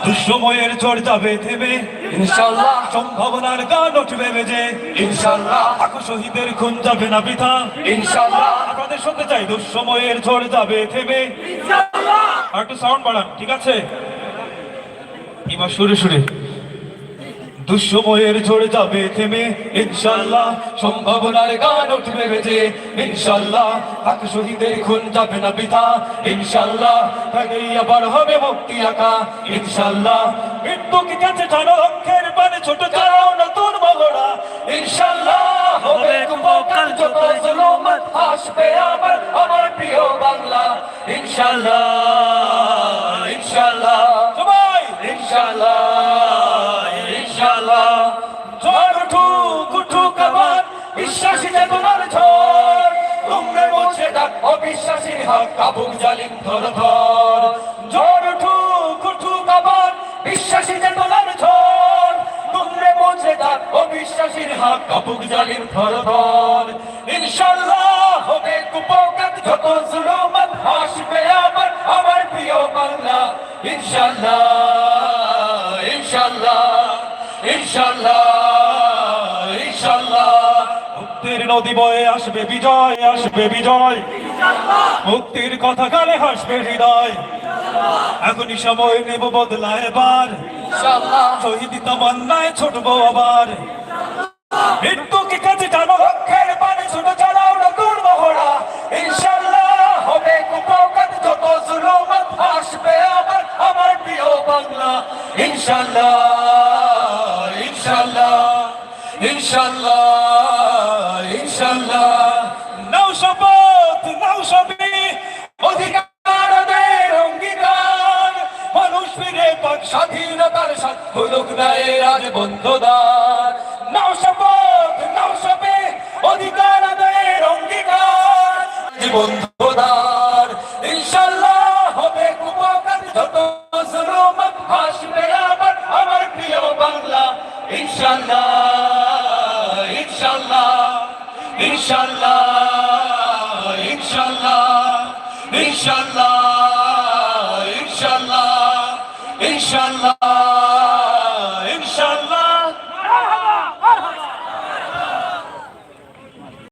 দুঃসময়ের ঝড় যাবে থেমে ইনশাআল্লাহ সম্ভাবনার গান উঠবে বেজে ইনশাআল্লাহ লাখো শহীদের খুন যাবে না বৃথা ইনশাআল্লাহ আপনাদের শুনতে চাই দুঃসময়ের ঝড় যাবে থেমে আর একটু সাউন্ড বাড়ান ঠিক আছে এবার সুরে সুরে দুঃসময়ের ঝড় যাবে থেমে ইনশাআল্লাহ সম্ভাবনার গান উঠবে বেজে ইনশাআল্লাহ লাখো শহীদের খুন যাবে না বৃথা ইনশাআল্লাহ তাকেই আবার হবে মুক্তি আঁকা ইনশাআল্লাহ মৃত্যুকে কাছে টানো অক্ষের পানে ছোট চাও নতুন মহড়া ইনশাআল্লাহ হবে কুপকাল যত জুলুমত আসবে আবার আমার প্রিয় বাংলা ইনশাআল্লাহ ইনশাআল্লাহ সবাই ইনশাআল্লাহ ইনশাআল্লাহ ঝড় উঠুক উঠুক আবার বিশ্বাসী চেতনার ঝড় তোমরা মুছে দাও অবিশ্বাসীর হাত কাবুক জালিম ধর ধর ঝড় উঠুক উঠুক আবার বিশ্বাসী চেতনার ঝড় তোমরা মুছে দাও অবিশ্বাসীর হাত কাবুক জালিম ধর ধর ইনশাআল্লাহ হবে কুপকাত যত জুলুমত আসবে আবার আমার প্রিয় বাংলা ইনশাআল্লাহ ইনশাআল্লাহ ইনশাআল্লাহ ইনশাআল্লাহ মুক্তির নদী বয়ে আসবে বিজয় আসবে বিজয় মুক্তির কথা গালে হাসবে হৃদয় এখনই সময় নেব বদলা এবার ইনশাআল্লাহ শহীদ তামান্নায় ছুটবো আবার মৃত্যুকে কাছে টানো অক্ষের পানে ছোট চালাও নতুন মহড়া ইনশাআল্লাহ হবে কুপকাত যত জুলুমত আসবে আবার আমার প্রিয় বাংলা ইনশাআল্লাহ ইনশাআল্লাহ ইনশাআল্লাহ ইনশাআল্লাহ নাও শপথ নাও সবই অধিকারদের অঙ্গীকার মানুষ ফিরে পাক স্বাধীনতার স্বাদ হলুক নায়ের আজ বন্ধদার নাও শপথ নাও সবে অধিকারদের অঙ্গীকার বন্ধদার ইনশাআল্লাহ হবে কুপকাত যত জুলুমত আসবে আবার আমার প্রিয় বাংলা ইনশাআল্লাহ ইনশাআল্লাহ ইনশাআল্লাহ ইনশাআল্লাহ ইনশাআল্লাহ ইনশাআল্লাহ ইনশাআল্লাহ